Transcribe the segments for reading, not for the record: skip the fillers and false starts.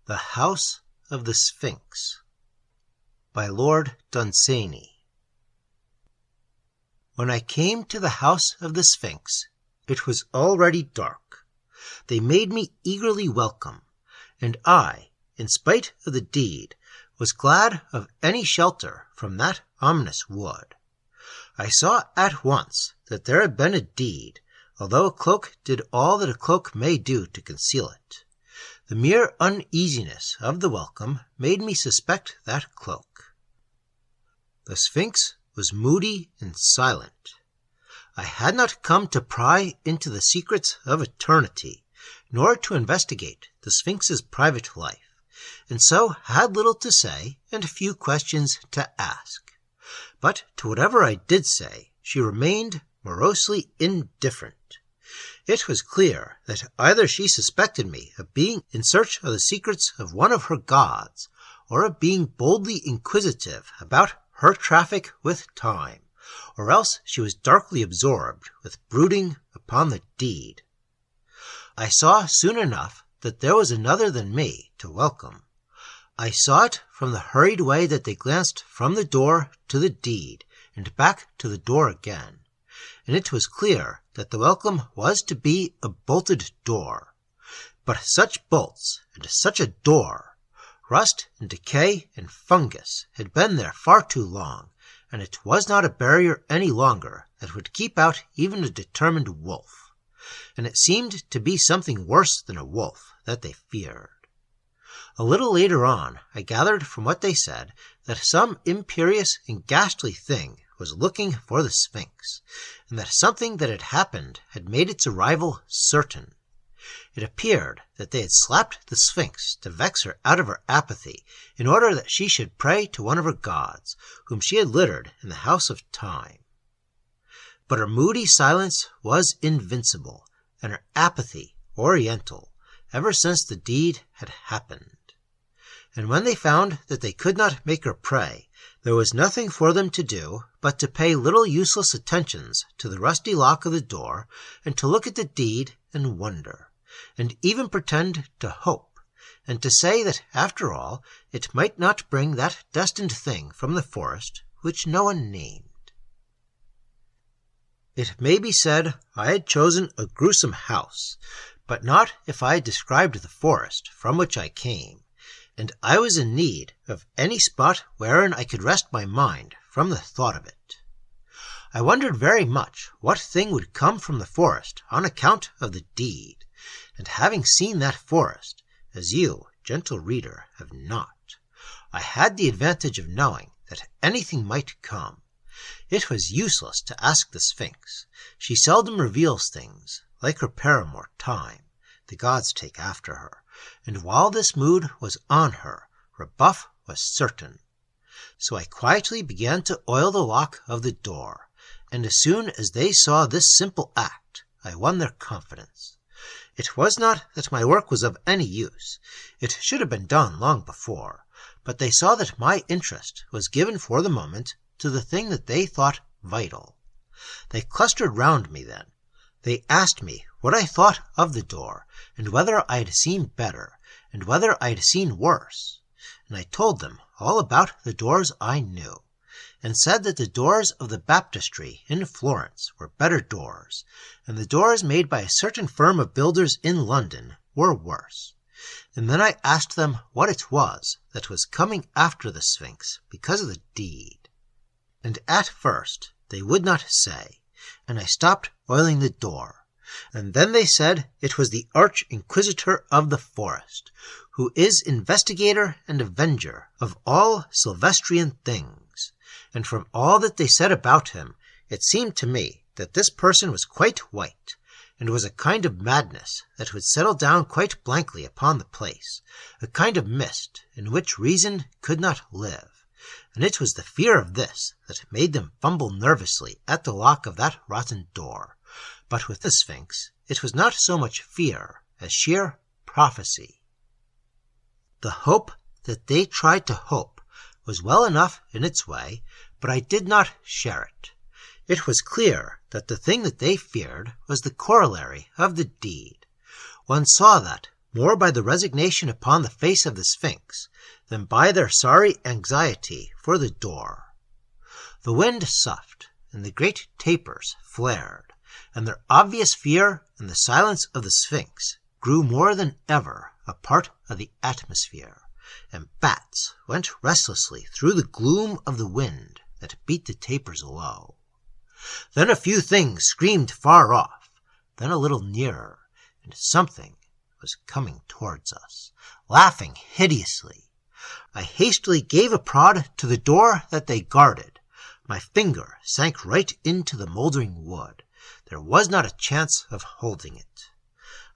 The House of the Sphinx by Lord Dunsany. When I came to the house of the Sphinx, it was already dark. They made me eagerly welcome, and I, in spite of the deed, was glad of any shelter from that ominous wood. I saw at once that there had been a deed, although a cloak did all that a cloak may do to conceal it. The mere uneasiness of the welcome made me suspect that cloak. The Sphinx was moody and silent. I had not come to pry into the secrets of eternity, nor to investigate the Sphinx's private life, and so had little to say and few questions to ask. But to whatever I did say, she remained morosely indifferent. It was clear that either she suspected me of being in search of the secrets of one of her gods, or of being boldly inquisitive about her traffic with time, or else she was darkly absorbed with brooding upon the deed. I saw soon enough that there was another than me to welcome. I saw it from the hurried way that they glanced from the door to the deed, and back to the door again, and it was clear that the welcome was to be a bolted door. But such bolts and such a door! Rust and decay and fungus had been there far too long, and it was not a barrier any longer that would keep out even a determined wolf. And it seemed to be something worse than a wolf that they feared. A little later on, I gathered from what they said that some imperious and ghastly thing was looking for the Sphinx, and that something that had happened had made its arrival certain. It appeared that they had slapped the Sphinx to vex her out of her apathy, in order that she should pray to one of her gods, whom she had littered in the house of time. But her moody silence was invincible, and her apathy oriental, ever since the deed had happened. And when they found that they could not make her pray, there was nothing for them to do but to pay little useless attentions to the rusty lock of the door, and to look at the deed and wonder, and even pretend to hope, and to say that after all it might not bring that destined thing from the forest which no one named. It may be said I had chosen a gruesome house, but not if I had described the forest from which I came, and I was in need of any spot wherein I could rest my mind from the thought of it. I wondered very much what thing would come from the forest on account of the deed, and having seen that forest, as you, gentle reader, have not, I had the advantage of knowing that anything might come. It was useless to ask the Sphinx. She seldom reveals things, like her paramour Time. The gods take after her, and while this mood was on her, rebuff was certain. So I quietly began to oil the lock of the door, and as soon as they saw this simple act, I won their confidence. It was not that my work was of any use. It should have been done long before, but they saw that my interest was given for the moment to the thing that they thought vital. They clustered round me then. They asked me what I thought of the door, and whether I had seen better, and whether I had seen worse. And I told them all about the doors I knew, and said that the doors of the baptistry in Florence were better doors, and the doors made by a certain firm of builders in London were worse. And then I asked them what it was that was coming after the Sphinx because of the deed. And at first they would not say, and I stopped oiling the door. And then they said it was the Arch-Inquisitor of the forest, who is investigator and avenger of all Sylvestrian things. And from all that they said about him, it seemed to me that this person was quite white, and was a kind of madness that would settle down quite blankly upon the place, a kind of mist in which reason could not live. And it was the fear of this that made them fumble nervously at the lock of that rotten door. But with the Sphinx, it was not so much fear as sheer prophecy. The hope that they tried to hope was well enough in its way, but I did not share it. It was clear that the thing that they feared was the corollary of the deed. One saw that more by the resignation upon the face of the Sphinx than by their sorry anxiety for the door. The wind soughed, and the great tapers flared, and their obvious fear and the silence of the Sphinx grew more than ever a part of the atmosphere, and bats went restlessly through the gloom of the wind that beat the tapers low. Then a few things screamed far off, then a little nearer, and something was coming towards us, laughing hideously. I hastily gave a prod to the door that they guarded. My finger sank right into the moldering wood. There was not a chance of holding it.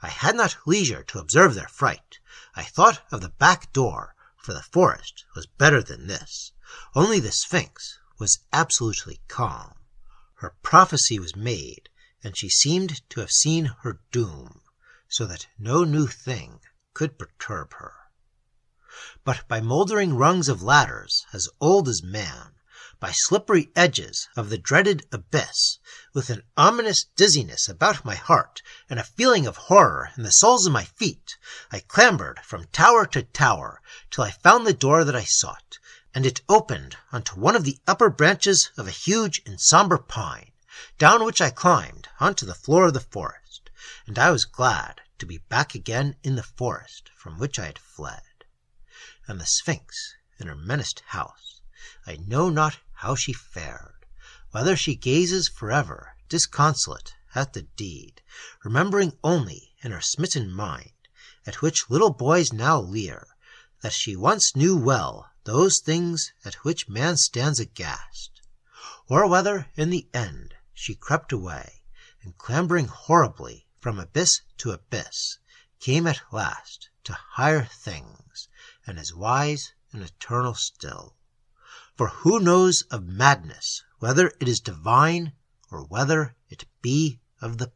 I had not leisure to observe their fright. I thought of the back door, for the forest was better than this. Only the Sphinx was absolutely calm. Her prophecy was made, and she seemed to have seen her doom, so that no new thing could perturb her. But by moldering rungs of ladders as old as man, by slippery edges of the dreaded abyss, with an ominous dizziness about my heart and a feeling of horror in the soles of my feet, I clambered from tower to tower till I found the door that I sought, and it opened onto one of the upper branches of a huge and somber pine, down which I climbed onto the floor of the forest, and I was glad to be back again in the forest from which I had fled. And the Sphinx in her menaced house, I know not how she fared, whether she gazes forever disconsolate at the deed, remembering only in her smitten mind, at which little boys now leer, that she once knew well those things at which man stands aghast, or whether in the end she crept away, and clambering horribly from abyss to abyss, came at last to higher things, and is wise and eternal still. For who knows of madness, whether it is divine or whether it be of the